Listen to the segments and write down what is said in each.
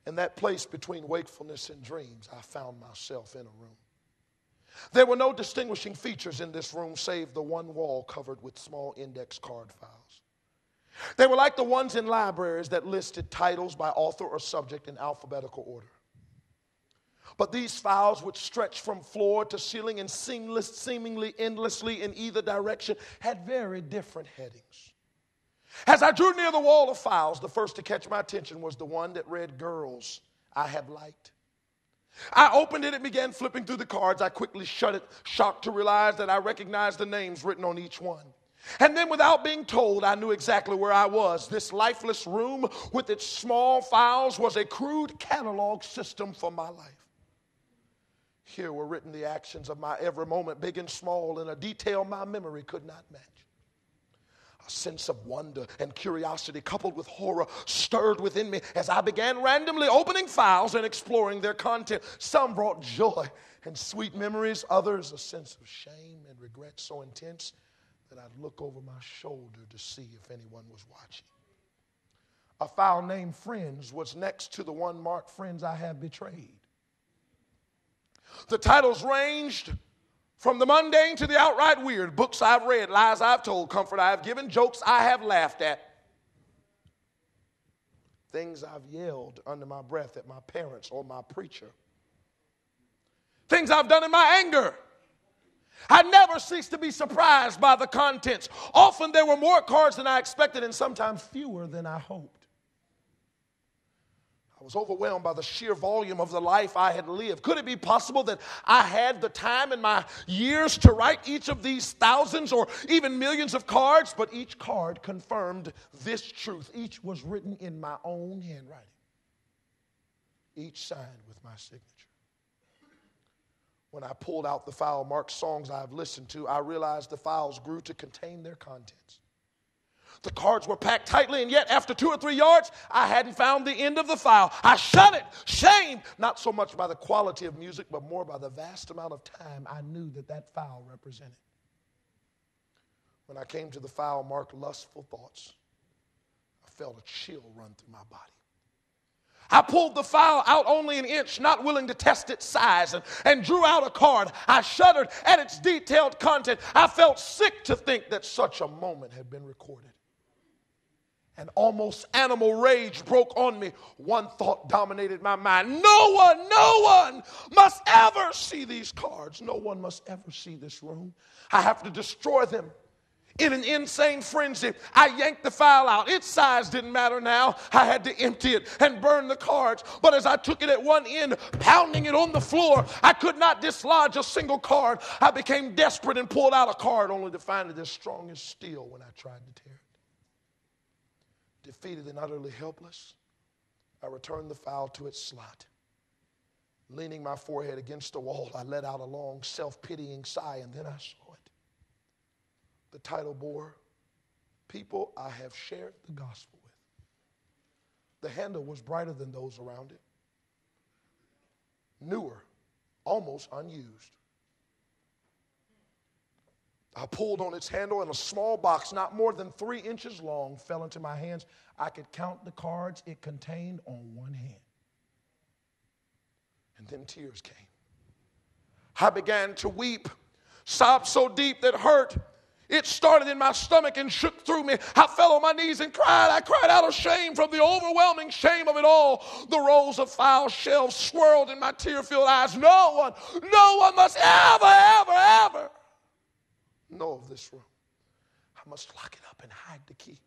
In that place between wakefulness and dreams, I found myself in a room. There were no distinguishing features in this room save the one wall covered with small index card files. They were like the ones in libraries that listed titles by author or subject in alphabetical order. But these files, which stretched from floor to ceiling and seemingly endlessly in either direction, had very different headings. As I drew near the wall of files, the first to catch my attention was the one that read Girls I Have Liked. I opened it and began flipping through the cards. I quickly shut it, shocked to realize that I recognized the names written on each one. And then without being told, I knew exactly where I was. This lifeless room with its small files was a crude catalog system for my life. Here were written the actions of my every moment, big and small, in a detail my memory could not match. A sense of wonder and curiosity coupled with horror stirred within me as I began randomly opening files and exploring their content. Some brought joy and sweet memories, others a sense of shame and regret so intense that I'd look over my shoulder to see if anyone was watching. A file named Friends was next to the one marked Friends I Have Betrayed. The titles ranged from the mundane to the outright weird. Books I've read, lies I've told, comfort I have given, jokes I have laughed at. Things I've yelled under my breath at my parents or my preacher. Things I've done in my anger. I never ceased to be surprised by the contents. Often there were more cards than I expected and sometimes fewer than I hoped. I was overwhelmed by the sheer volume of the life I had lived. Could it be possible that I had the time in my years to write each of these thousands or even millions of cards? But each card confirmed this truth. Each was written in my own handwriting. Each signed with my signature. When I pulled out the file marked songs I've listened to, I realized the files grew to contain their contents. The cards were packed tightly, and yet after 2 or 3 yards, I hadn't found the end of the file. I shut it, shamed, not so much by the quality of music, but more by the vast amount of time I knew that file represented. When I came to the file marked Lustful Thoughts, I felt a chill run through my body. I pulled the file out only an inch, not willing to test its size, and drew out a card. I shuddered at its detailed content. I felt sick to think that such a moment had been recorded. An almost animal rage broke on me. One thought dominated my mind. No one must ever see these cards. No one must ever see this room. I have to destroy them. In an insane frenzy, I yanked the file out. Its size didn't matter now. I had to empty it and burn the cards. But as I took it at one end, pounding it on the floor, I could not dislodge a single card. I became desperate and pulled out a card only to find it as strong as steel when I tried to tear it. Defeated and utterly helpless, I returned the file to its slot. Leaning my forehead against the wall, I let out a long, self-pitying sigh, and then I saw it. The title bore, People I Have Shared the Gospel With. The handle was brighter than those around it. Newer, almost unused. I pulled on its handle and a small box, not more than 3 inches long, fell into my hands. I could count the cards it contained on one hand. And then tears came. I began to weep, sobbed so deep that hurt. It started in my stomach and shook through me. I fell on my knees and cried. I cried out of shame from the overwhelming shame of it all. The rows of file shelves swirled in my tear-filled eyes. No one must ever know of this room. I must lock it up and hide the key.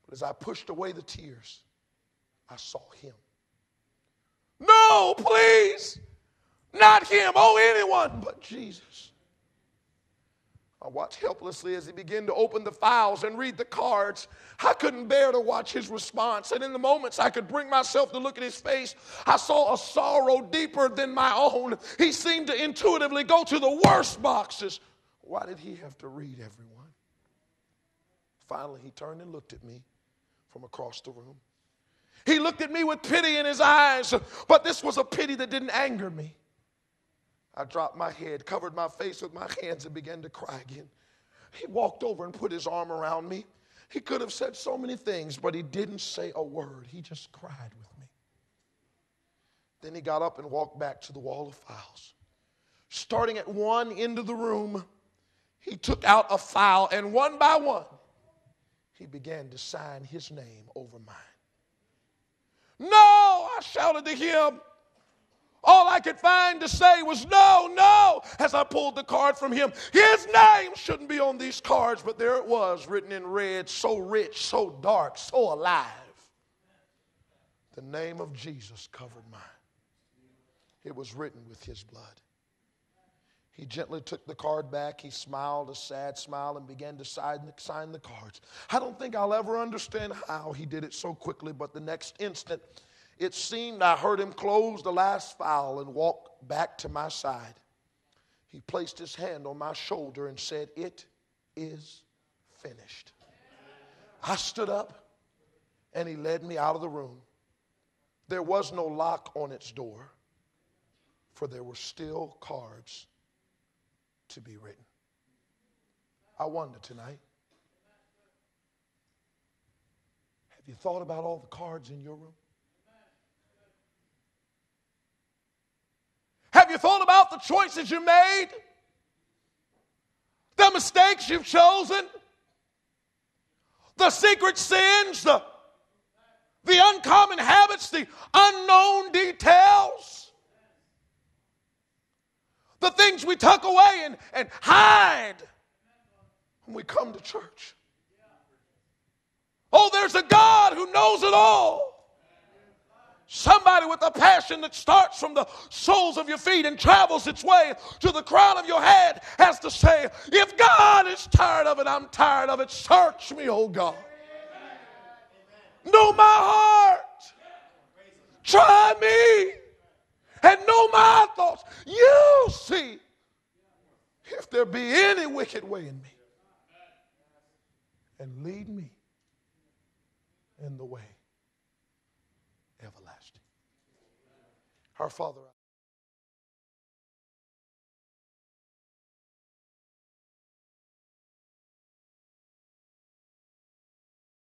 But as I pushed away the tears, I saw him. No, please, not him. Oh, anyone but Jesus. I watched helplessly as he began to open the files and read the cards. I couldn't bear to watch his response. And in the moments I could bring myself to look at his face, I saw a sorrow deeper than my own. He seemed to intuitively go to the worst boxes. Why did he have to read everyone? Finally, he turned and looked at me from across the room. He looked at me with pity in his eyes, but this was a pity that didn't anger me. I dropped my head, covered my face with my hands, and began to cry again. He walked over and put his arm around me. He could have said so many things, but he didn't say a word. He just cried with me. Then he got up and walked back to the wall of files. Starting at one end of the room, he took out a file, and one by one, he began to sign his name over mine. No, I shouted to him. All I could find to say was no, no, as I pulled the card from him. His name shouldn't be on these cards, but there it was, written in red, so rich, so dark, so alive. The name of Jesus covered mine. It was written with his blood. He gently took the card back. He smiled a sad smile and began to sign the cards. I don't think I'll ever understand how he did it so quickly, but the next instant, it seemed I heard him close the last file and walk back to my side. He placed his hand on my shoulder and said, "It is finished." I stood up and he led me out of the room. There was no lock on its door, for there were still cards to be written. I wonder tonight, have you thought about all the cards in your room? Have you thought about the choices you made? The mistakes you've chosen? The secret sins? The uncommon habits? The unknown details? The things we tuck away and hide when we come to church. Oh, there's a God who knows it all. Somebody with a passion that starts from the soles of your feet and travels its way to the crown of your head has to say, if God is tired of it, I'm tired of it. Search me, oh God. Know my heart. Try me. And know my thoughts. You see if there be any wicked way in me. And lead me in the way everlasting. Our Father.